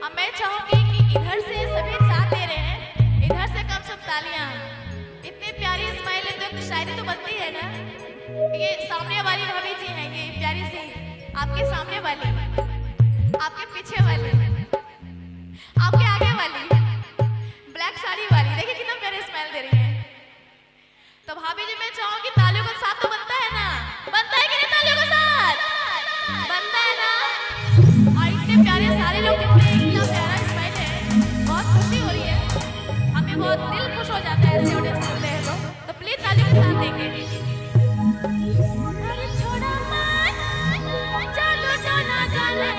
अब मैं चाहूंगी कि इधर से सभी साथ दे रहे हैं, इधर से कम सब तालियां। इतनी प्यारी स्माइल है तो शायरी तो बनती है ना। ये सामने वाली भाभी जी हैं, ये प्यारी सी, आपके सामने वाली, आपके पीछे वाली, आपके आगे वाली, ब्लैक साड़ी वाली, देखिए कितना प्यारे स्माइल दे रही है। तो भाभी जी मैं चाहूंगी तालियों का साथ तो बनता है ना, बनता है कि नहीं तालियों का साथ, बनता है ना। और इतने प्यारे सारे लोग दिख रहे हैं, इतना प्यारा स्माइल है, बहुत खुशी हो रही है, हमें बहुत दिल खुश हो जाता है ऐसे ऑडियंस सुनते हैं तो प्लीज तालियों के साथ देंगे। अरे छोड़ा मत, जादू जो ना जाने